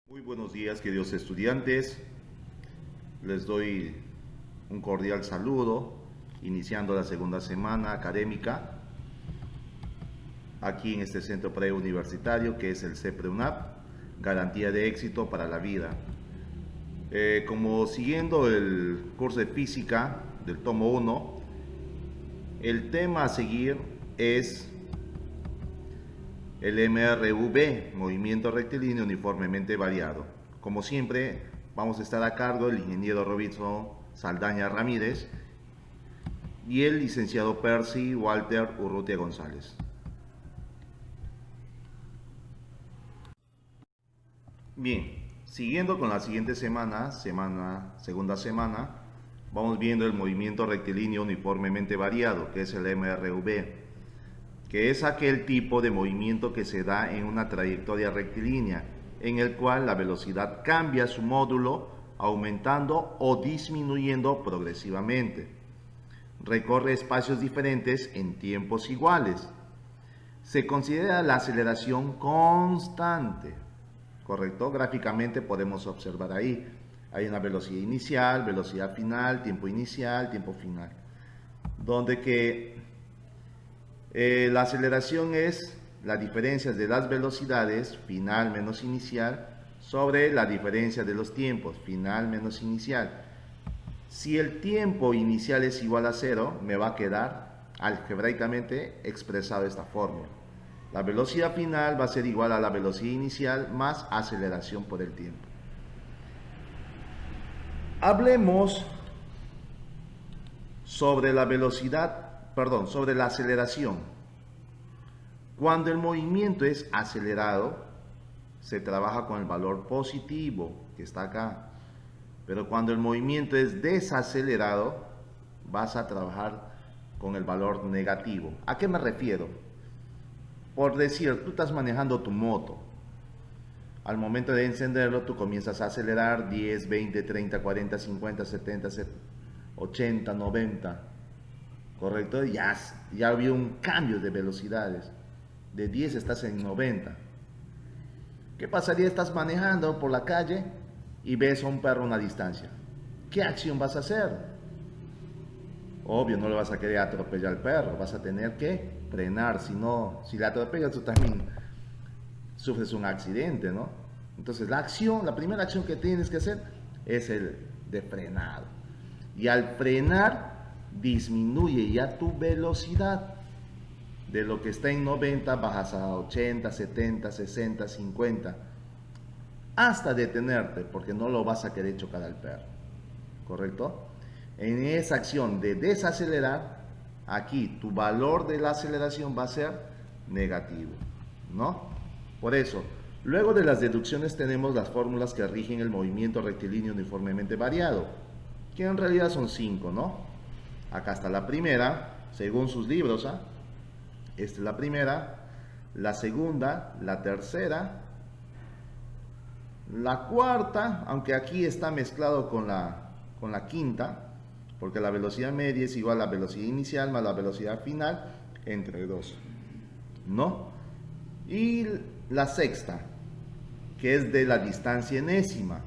Muy buenos días, queridos estudiantes. Les doy un cordial saludo, iniciando la segunda semana académica aquí en este centro preuniversitario que es el CEPREUNAP, garantía de éxito para la vida. Como siguiendo el curso de física del tomo 1, el tema a seguir es el MRV, movimiento rectilíneo uniformemente variado. Como siempre, vamos a estar a cargo del ingeniero Robinson Saldaña Ramírez y el licenciado Percy Walter Urrutia González. Bien, siguiendo con la siguiente segunda semana, vamos viendo el movimiento rectilíneo uniformemente variado, que es el MRV, que es aquel tipo de movimiento que se da en una trayectoria rectilínea, en el cual la velocidad cambia su módulo, aumentando o disminuyendo progresivamente. Recorre espacios diferentes en tiempos iguales. Se considera la aceleración constante, ¿correcto? Gráficamente podemos observar ahí. Hay una velocidad inicial, velocidad final, tiempo inicial, tiempo final. Donde que la aceleración es la diferencia de las velocidades, final menos inicial, sobre la diferencia de los tiempos, final menos inicial. Si el tiempo inicial es igual a 0, me va a quedar algebraicamente expresado esta fórmula. La velocidad final va a ser igual a la velocidad inicial más aceleración por el tiempo. Hablemos sobre la sobre la aceleración. Cuando el movimiento es acelerado, se trabaja con el valor positivo, que está acá. Pero cuando el movimiento es desacelerado, vas a trabajar con el valor negativo. ¿A qué me refiero? Por decir, tú estás manejando tu moto. Al momento de encenderlo, tú comienzas a acelerar 10, 20, 30, 40, 50, 70, 80, 90. ¿Correcto? Ya había un cambio de velocidades. De 10 estás en 90. ¿Qué pasaría? Estás manejando por la calle y ves a un perro a una distancia. ¿Qué acción vas a hacer? Obvio, no le vas a querer atropellar al perro, vas a tener que frenar, si le atropellas tú también sufres un accidente, ¿no? Entonces la primera acción que tienes que hacer es el de frenado. Y al frenar disminuye ya tu velocidad. De lo que está en 90 bajas a 80, 70, 60, 50, hasta detenerte, porque no lo vas a querer chocar al perro, ¿correcto? En esa acción de desacelerar, aquí tu valor de la aceleración va a ser negativo, ¿no? Por eso, luego de las deducciones tenemos las fórmulas que rigen el movimiento rectilíneo uniformemente variado, que en realidad son 5, ¿no? Acá está la primera, según sus libros, ¿ah? Esta es la primera, la segunda, la tercera, la cuarta, aunque aquí está mezclado con la quinta, porque la velocidad media es igual a la velocidad inicial más la velocidad final entre 2, ¿no? Y la sexta, que es de la distancia enésima.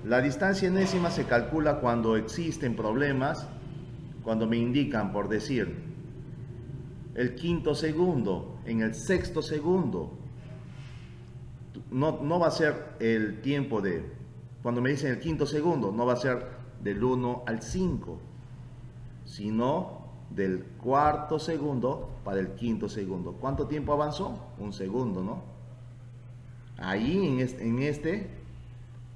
La distancia enésima se calcula cuando existen problemas, cuando me indican, por decir, el quinto segundo, en el sexto segundo. No va a ser el tiempo cuando me dicen el quinto segundo, no va a ser del 1 al 5, sino del cuarto segundo para el quinto segundo. ¿Cuánto tiempo avanzó? Un segundo, ¿no? Ahí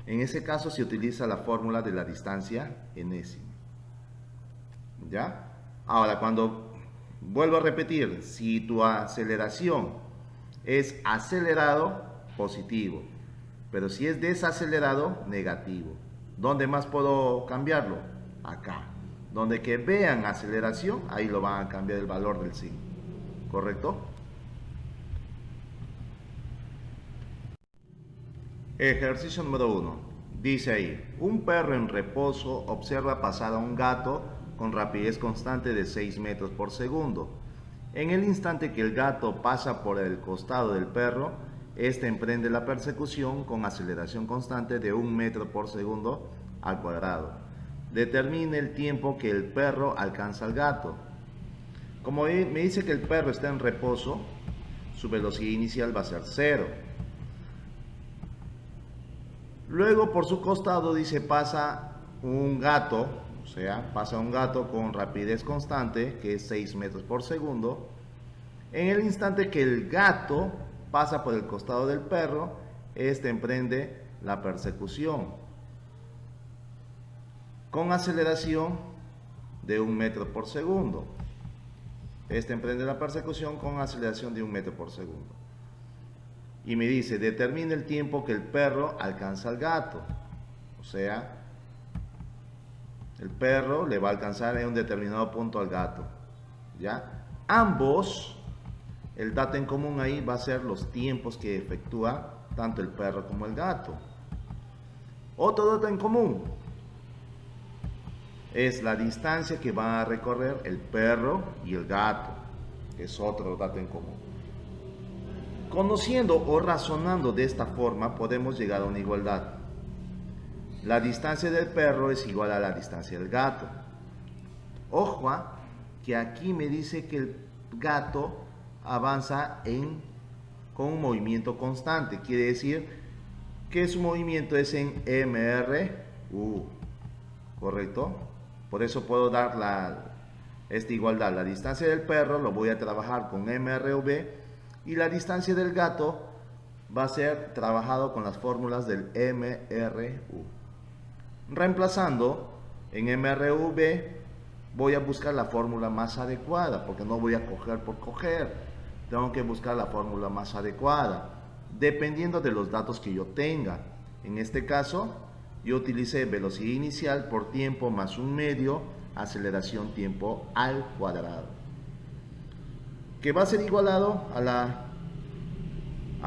en ese caso se utiliza la fórmula de la distancia enésima. ¿Ya? Ahora, vuelvo a repetir, si tu aceleración es acelerado, positivo, pero si es desacelerado, negativo. ¿Dónde más puedo cambiarlo? Acá. Donde que vean aceleración, ahí lo van a cambiar el valor del signo. ¿Correcto? Ejercicio número 1. Dice ahí, un perro en reposo observa pasar a un gato con rapidez constante de 6 metros por segundo. En el instante que el gato pasa por el costado del perro, este emprende la persecución con aceleración constante de 1 metro por segundo al cuadrado. Determine el tiempo que el perro alcanza al gato. Como me dice que el perro está en reposo, su velocidad inicial va a ser 0. Luego por su costado dice pasa un gato, o sea, pasa un gato con rapidez constante, que es 6 metros por segundo. En el instante que el gato pasa por el costado del perro, este emprende la persecución con aceleración de 1 metro por segundo. Este emprende la persecución con aceleración de 1 metro por segundo. Y me dice, determina el tiempo que el perro alcanza al gato. O sea, el perro le va a alcanzar en un determinado punto al gato. ¿Ya? Ambos, el dato en común ahí va a ser los tiempos que efectúa tanto el perro como el gato. Otro dato en común es la distancia que van a recorrer el perro y el gato. Es otro dato en común. Conociendo o razonando de esta forma, podemos llegar a una igualdad. La distancia del perro es igual a la distancia del gato. Ojo, que aquí me dice que el gato avanza con un movimiento constante. Quiere decir que su movimiento es en MRU. ¿Correcto? Por eso puedo dar esta igualdad. La distancia del perro lo voy a trabajar con MRV. Y la distancia del gato va a ser trabajado con las fórmulas del MRU. Reemplazando en MRV, voy a buscar la fórmula más adecuada, porque no voy a coger por coger. Tengo que buscar la fórmula más adecuada, dependiendo de los datos que yo tenga. En este caso, yo utilicé velocidad inicial por tiempo más 1 medio, aceleración tiempo al cuadrado, que va a ser igualado a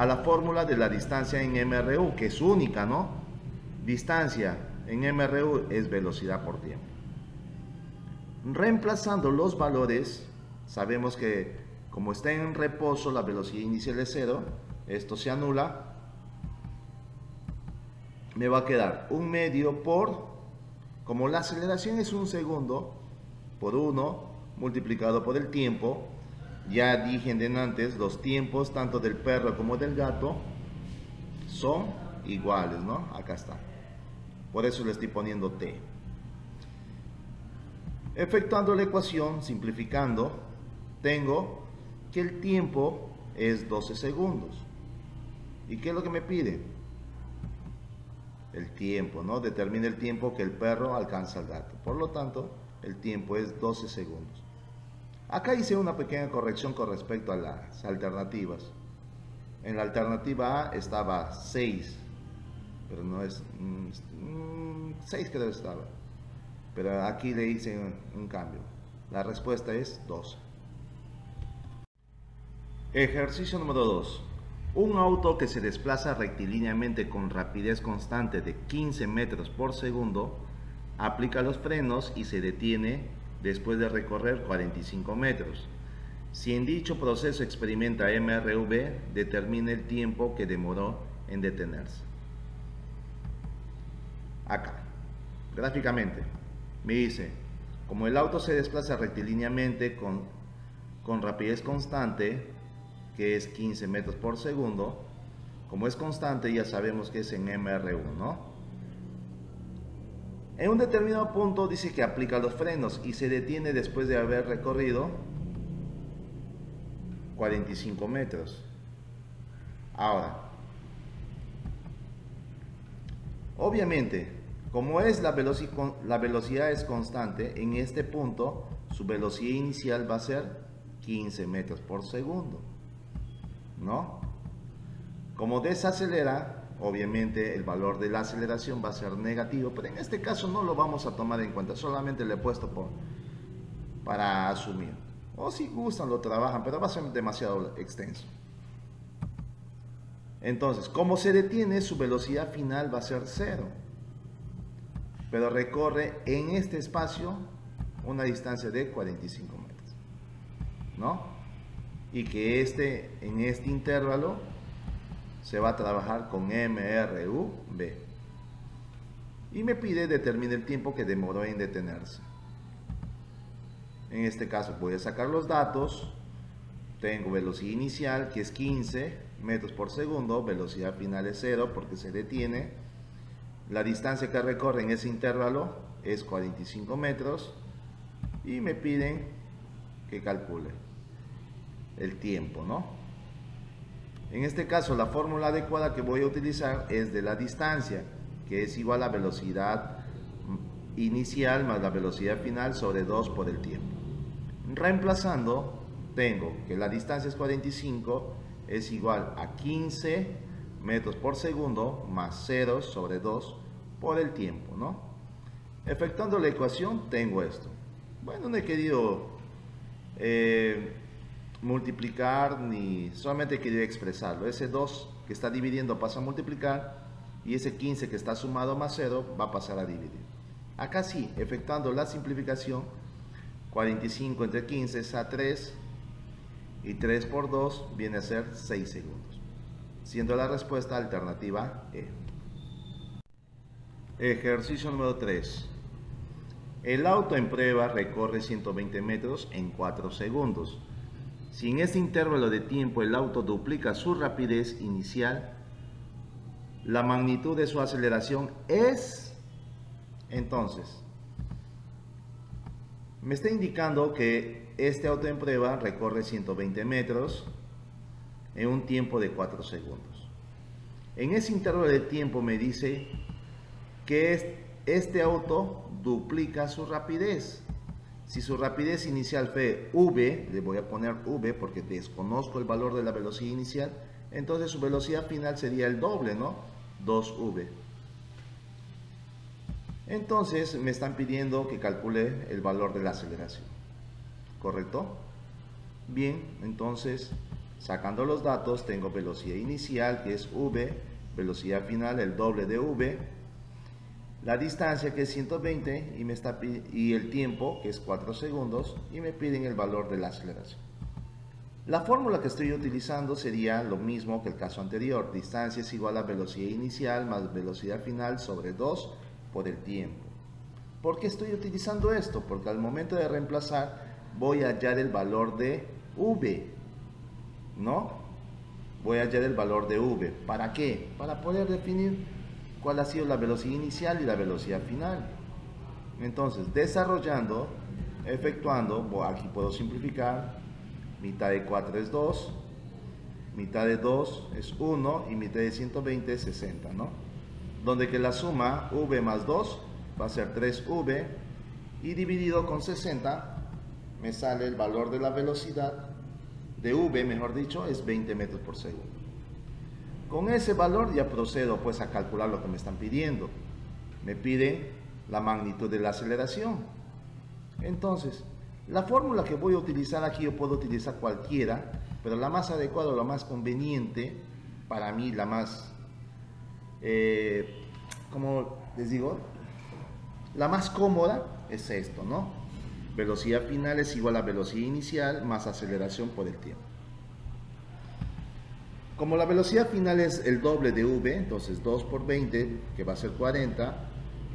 la fórmula de la distancia en MRU, que es única, ¿no? Distancia en MRU es velocidad por tiempo. Reemplazando los valores, sabemos que como está en reposo, la velocidad inicial es 0, esto se anula. Me va a quedar 1 medio por, como la aceleración es 1 segundo, por 1 multiplicado por el tiempo. Ya dije antes, los tiempos tanto del perro como del gato son iguales, ¿no? Acá está. Por eso le estoy poniendo T. Efectuando la ecuación, simplificando, tengo que el tiempo es 12 segundos. ¿Y qué es lo que me pide? El tiempo, ¿no? Determina el tiempo que el perro alcanza al gato. Por lo tanto, el tiempo es 12 segundos. Acá hice una pequeña corrección con respecto a las alternativas. En la alternativa A estaba 6, pero no es 6 creo que estaba. Pero aquí le hice un cambio. La respuesta es 12. Ejercicio número 2. Un auto que se desplaza rectilíneamente con rapidez constante de 15 metros por segundo aplica los frenos y se detiene después de recorrer 45 metros. Si en dicho proceso experimenta MRV, determine el tiempo que demoró en detenerse. Acá, gráficamente, me dice, como el auto se desplaza rectilíneamente con rapidez constante, que es 15 metros por segundo, como es constante ya sabemos que es en MRU, ¿no? En un determinado punto dice que aplica los frenos y se detiene después de haber recorrido 45 metros. Ahora, obviamente, como es la velocidad es constante, en este punto su velocidad inicial va a ser 15 metros por segundo, ¿no? Como desacelera, obviamente el valor de la aceleración va a ser negativo, pero en este caso no lo vamos a tomar en cuenta, solamente le he puesto para asumir. O si gustan lo trabajan, pero va a ser demasiado extenso. Entonces, como se detiene, su velocidad final va a ser 0, pero recorre en este espacio una distancia de 45 metros, ¿no? Y que en este intervalo se va a trabajar con MRV. Y me pide determine el tiempo que demoró en detenerse. En este caso voy a sacar los datos. Tengo velocidad inicial, que es 15 metros por segundo. Velocidad final es 0 porque se detiene. La distancia que recorre en ese intervalo es 45 metros. Y me piden que calcule el tiempo, ¿no? En este caso, la fórmula adecuada que voy a utilizar es de la distancia, que es igual a velocidad inicial más la velocidad final sobre 2 por el tiempo. Reemplazando, tengo que la distancia es 45, es igual a 15 metros por segundo más 0 sobre 2 por el tiempo, ¿no? Efectuando la ecuación, tengo esto. Bueno, no he querido multiplicar ni solamente he querido expresarlo. Ese 2 que está dividiendo pasa a multiplicar y ese 15 que está sumado más 0 va a pasar a dividir. Acá sí, efectuando la simplificación, 45 entre 15 es a 3 y 3 por 2 viene a ser 6 segundos, siendo la respuesta alternativa E. Ejercicio número 3. El auto en prueba recorre 120 metros en 4 segundos. Si en este intervalo de tiempo el auto duplica su rapidez inicial, la magnitud de su aceleración es... Entonces, me está indicando que este auto en prueba recorre 120 metros en un tiempo de 4 segundos. En ese intervalo de tiempo me dice que este auto duplica su rapidez. Si su rapidez inicial fue v, le voy a poner v porque desconozco el valor de la velocidad inicial, entonces su velocidad final sería el doble, ¿no? 2v. Entonces me están pidiendo que calcule el valor de la aceleración, ¿correcto? Bien, entonces sacando los datos tengo velocidad inicial que es v, velocidad final el doble de v, la distancia que es 120 y el tiempo que es 4 segundos y me piden el valor de la aceleración. La fórmula que estoy utilizando sería lo mismo que el caso anterior. Distancia es igual a velocidad inicial más velocidad final sobre 2 por el tiempo. ¿Por qué estoy utilizando esto? Porque al momento de reemplazar voy a hallar el valor de v, ¿no? Voy a hallar el valor de v. ¿Para qué? Para poder definir cuál ha sido la velocidad inicial y la velocidad final. Entonces, desarrollando, efectuando, aquí puedo simplificar, mitad de 4 es 2, mitad de 2 es 1 y mitad de 120 es 60, ¿no? Donde que la suma v más 2 va a ser 3v y dividido con 60 me sale el valor de la velocidad de v, mejor dicho, es 20 metros por segundo. Con ese valor ya procedo pues a calcular lo que me están pidiendo. Me piden la magnitud de la aceleración. Entonces, la fórmula que voy a utilizar aquí, yo puedo utilizar cualquiera, pero la más adecuada, la más conveniente, para mí la más, como les digo, la más cómoda es esto, ¿no? Velocidad final es igual a velocidad inicial más aceleración por el tiempo. Como la velocidad final es el doble de v, entonces 2 por 20, que va a ser 40,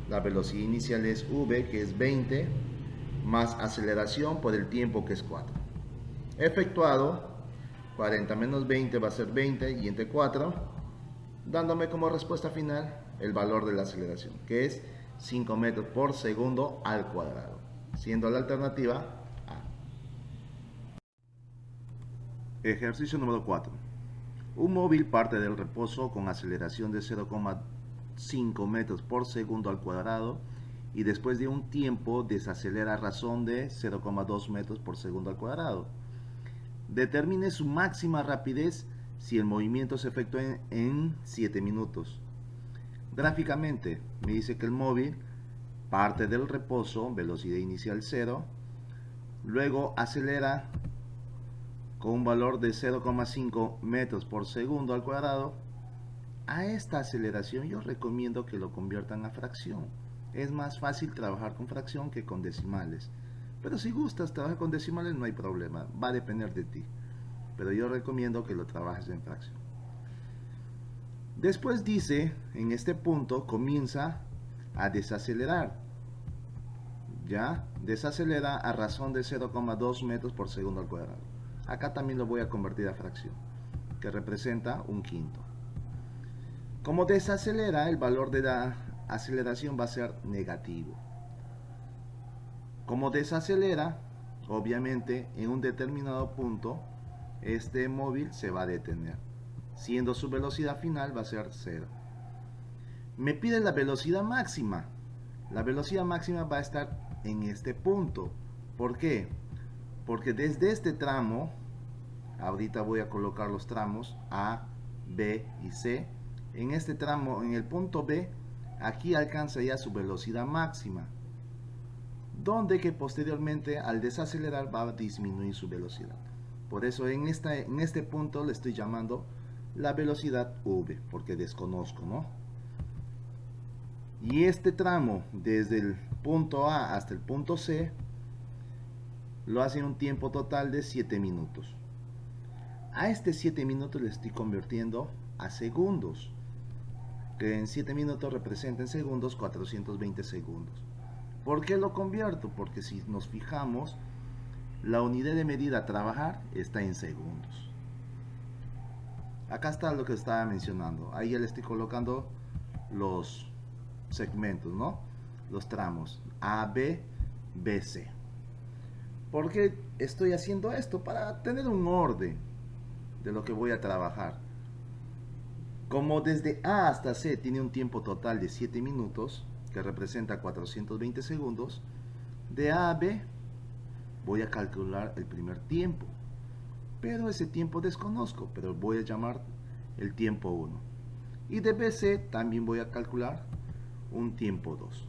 la velocidad inicial es v, que es 20, más aceleración por el tiempo, que es 4. Efectuado, 40 menos 20 va a ser 20, y entre 4, dándome como respuesta final el valor de la aceleración, que es 5 metros por segundo al cuadrado, siendo la alternativa A. Ejercicio número 4. Un móvil parte del reposo con aceleración de 0,5 metros por segundo al cuadrado y después de un tiempo desacelera a razón de 0,2 metros por segundo al cuadrado. Determine su máxima rapidez si el movimiento se efectúa en 7 minutos. Gráficamente me dice que el móvil parte del reposo, velocidad inicial 0, luego acelera con un valor de 0,5 metros por segundo al cuadrado. A esta aceleración yo recomiendo que lo conviertan a fracción. Es más fácil trabajar con fracción que con decimales. Pero si gustas trabajar con decimales no hay problema, va a depender de ti. Pero yo recomiendo que lo trabajes en fracción. Después dice, en este punto comienza a desacelerar. Ya, desacelera a razón de 0,2 metros por segundo al cuadrado. Acá también lo voy a convertir a fracción, que representa un quinto. Como desacelera, el valor de la aceleración va a ser negativo. Como desacelera, obviamente en un determinado punto, este móvil se va a detener, siendo su velocidad final va a ser 0. Me pide la velocidad máxima. La velocidad máxima va a estar en este punto. ¿Por qué? Porque desde este tramo, ahorita voy a colocar los tramos A, B y C. En este tramo, en el punto B, aquí alcanza ya su velocidad máxima, donde que posteriormente al desacelerar va a disminuir su velocidad. Por eso en este punto le estoy llamando la velocidad V, porque desconozco, ¿no? Y este tramo desde el punto A hasta el punto C lo hace en un tiempo total de 7 minutos. A este 7 minutos le estoy convirtiendo a segundos, que en 7 minutos representa en segundos 420 segundos. ¿Por qué lo convierto? Porque si nos fijamos, la unidad de medida a trabajar está en segundos. Acá está lo que estaba mencionando. Ahí ya le estoy colocando los segmentos, ¿no? Los tramos A, B, B, C. ¿Por qué estoy haciendo esto? Para tener un orden de lo que voy a trabajar. Como desde A hasta C tiene un tiempo total de 7 minutos, que representa 420 segundos, de A a B voy a calcular el primer tiempo. Pero ese tiempo desconozco, pero voy a llamar el tiempo 1. Y de BC también voy a calcular un tiempo 2.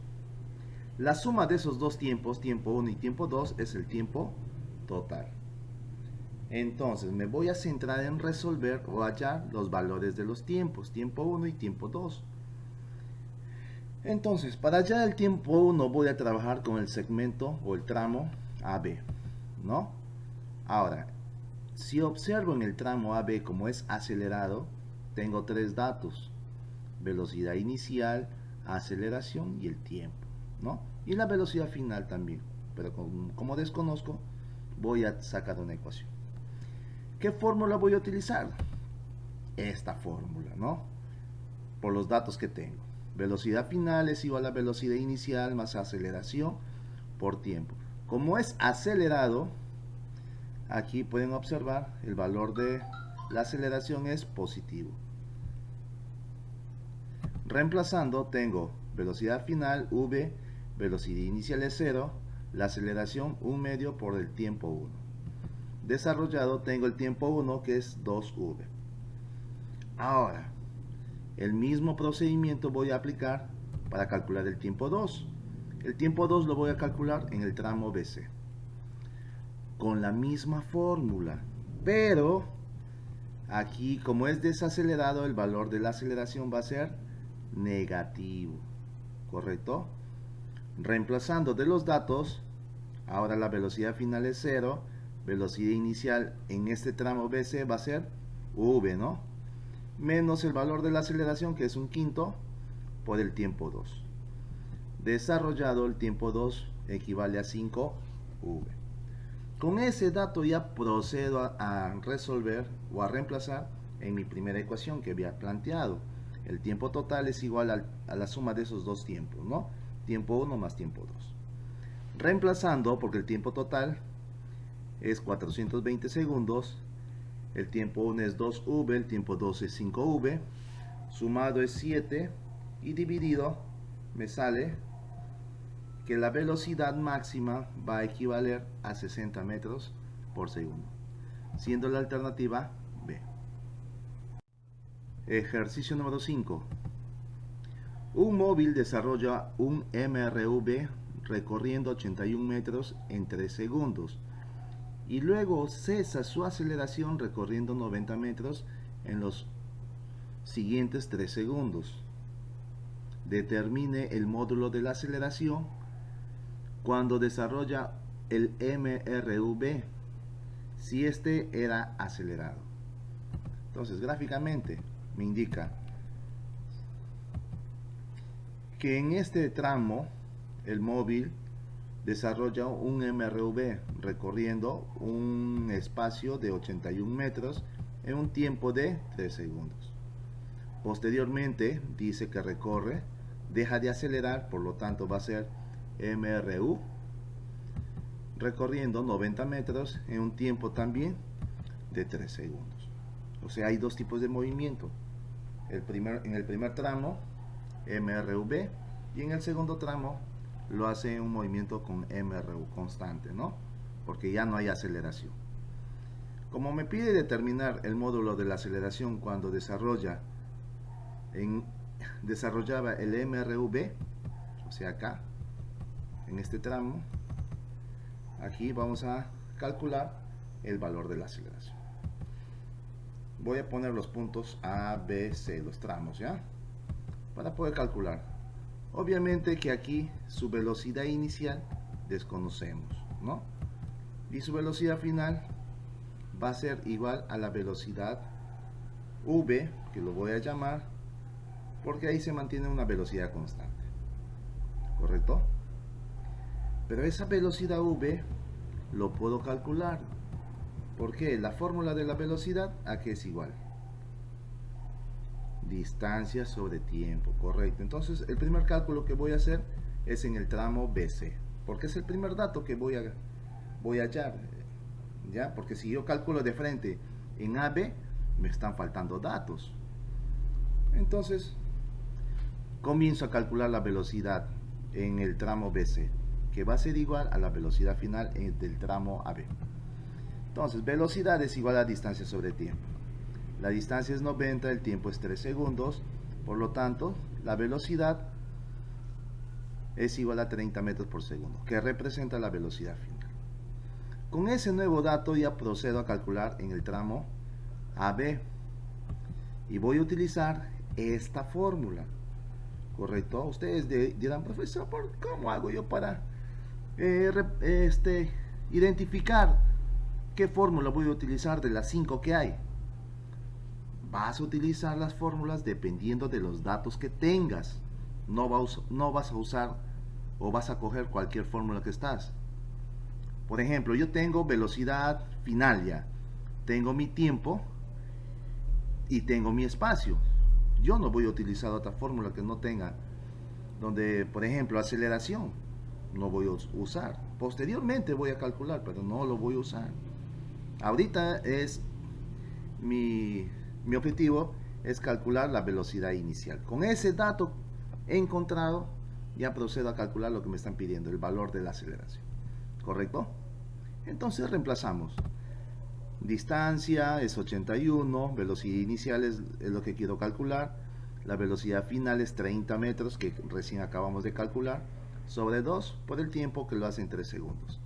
La suma de esos dos tiempos, tiempo 1 y tiempo 2, es el tiempo total. Entonces me voy a centrar en resolver o hallar los valores de los tiempos, tiempo 1 y tiempo 2. Entonces, para hallar el tiempo 1 voy a trabajar con el segmento o el tramo AB, ¿no? Ahora, si observo en el tramo AB como es acelerado, tengo tres datos: velocidad inicial, aceleración y el tiempo, ¿no? Y la velocidad final también, pero como desconozco, voy a sacar una ecuación. ¿Qué fórmula voy a utilizar? Esta fórmula, ¿no? Por los datos que tengo. Velocidad final es igual a velocidad inicial más aceleración por tiempo. Como es acelerado, aquí pueden observar el valor de la aceleración es positivo. Reemplazando tengo velocidad final v, velocidad inicial es 0, la aceleración 1 medio por el tiempo 1. Desarrollado tengo el tiempo 1 que es 2v. Ahora, el mismo procedimiento voy a aplicar para calcular el tiempo 2. El tiempo 2 lo voy a calcular en el tramo BC. Con la misma fórmula. Pero aquí, como es desacelerado, el valor de la aceleración va a ser negativo. ¿Correcto? Reemplazando de los datos, ahora la velocidad final es 0. Velocidad inicial en este tramo BC va a ser v, ¿no? Menos el valor de la aceleración, que es un quinto, por el tiempo 2. Desarrollado, el tiempo 2 equivale a 5v. Con ese dato ya procedo a resolver o a reemplazar en mi primera ecuación que había planteado. El tiempo total es igual a la suma de esos dos tiempos, ¿no? Tiempo 1 más tiempo 2. Reemplazando, porque el tiempo total es 420 segundos, el tiempo 1 es 2v, el tiempo 2 es 5v, sumado es 7 y dividido me sale que la velocidad máxima va a equivaler a 60 metros por segundo, siendo la alternativa B. Ejercicio número 5. Un móvil desarrolla un MRV recorriendo 81 metros en 3 segundos y luego cesa su aceleración recorriendo 90 metros en los siguientes 3 segundos. Determine el módulo de la aceleración cuando desarrolla el MRV si este era acelerado. Entonces, gráficamente me indica que en este tramo el móvil desarrolla un MRV recorriendo un espacio de 81 metros en un tiempo de 3 segundos. Posteriormente dice que recorre, deja de acelerar, por lo tanto va a ser MRU recorriendo 90 metros en un tiempo también de 3 segundos. O sea, hay dos tipos de movimiento. En el primer tramo, MRV, y en el segundo tramo lo hace un movimiento con MRU constante, ¿no? Porque ya no hay aceleración. Como me pide determinar el módulo de la aceleración cuando desarrollaba el MRV, o sea acá, en este tramo, aquí vamos a calcular el valor de la aceleración. Voy a poner los puntos A, B, C, los tramos, ¿ya? Para poder calcular. Obviamente que aquí su velocidad inicial desconocemos, ¿no? Y su velocidad final va a ser igual a la velocidad V, que lo voy a llamar, porque ahí se mantiene una velocidad constante, ¿correcto? Pero esa velocidad V lo puedo calcular, porque la fórmula de la velocidad aquí es igual distancia sobre tiempo, correcto. Entonces el primer cálculo que voy a hacer es en el tramo BC, porque es el primer dato que voy a hallar, ¿ya? Porque si yo calculo de frente en AB, me están faltando datos. Entonces comienzo a calcular la velocidad en el tramo BC, que va a ser igual a la velocidad final del tramo AB. Entonces, velocidad es igual a distancia sobre tiempo. La distancia es 90, el tiempo es 3 segundos, por lo tanto, la velocidad es igual a 30 metros por segundo, que representa la velocidad final. Con ese nuevo dato ya procedo a calcular en el tramo AB y voy a utilizar esta fórmula, ¿correcto? Ustedes dirán, profesor, ¿cómo hago yo para identificar qué fórmula voy a utilizar de las 5 que hay? Vas a utilizar las fórmulas dependiendo de los datos que tengas. No vas a usar o vas a coger cualquier fórmula que estás. Por ejemplo, yo tengo velocidad final ya, tengo mi tiempo y tengo mi espacio. Yo no voy a utilizar otra fórmula que no tenga, donde, por ejemplo, aceleración, no voy a usar. Posteriormente voy a calcular, pero no lo voy a usar. Ahorita es mi objetivo es calcular la velocidad inicial. Con ese dato encontrado, ya procedo a calcular lo que me están pidiendo, el valor de la aceleración. ¿Correcto? Entonces reemplazamos. Distancia es 81, velocidad inicial es lo que quiero calcular. La velocidad final es 30 metros, que recién acabamos de calcular, sobre 2 por el tiempo que lo hace en 3 segundos.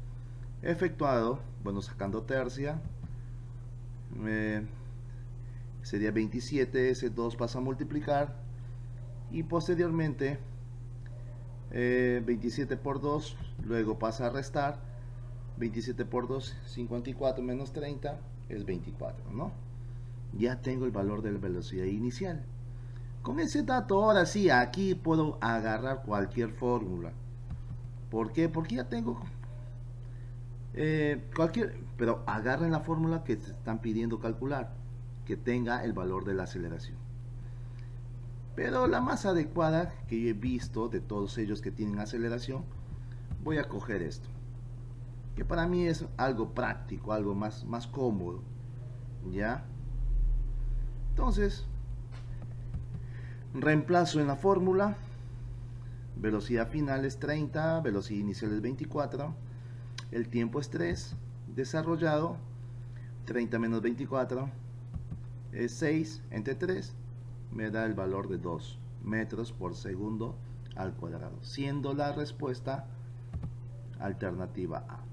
Efectuado, bueno, sacando tercia, sería 27, ese 2 pasa a multiplicar y posteriormente 27 por 2, luego pasa a restar. 27 por 2, 54 menos 30 es 24, ¿no? Ya tengo el valor de la velocidad inicial. Con ese dato, ahora sí, aquí puedo agarrar cualquier fórmula. ¿Por qué? Porque ya tengo pero agarren la fórmula que se están pidiendo calcular, que tenga el valor de la aceleración. Pero la más adecuada que yo he visto de todos ellos que tienen aceleración, voy a coger esto, que para mí es algo práctico, algo más cómodo, ¿ya? Entonces, reemplazo en la fórmula, velocidad final es 30, velocidad inicial es 24, el tiempo es 3, desarrollado, 30 menos 24 es 6, entre 3 me da el valor de 2 metros por segundo al cuadrado, siendo la respuesta alternativa A.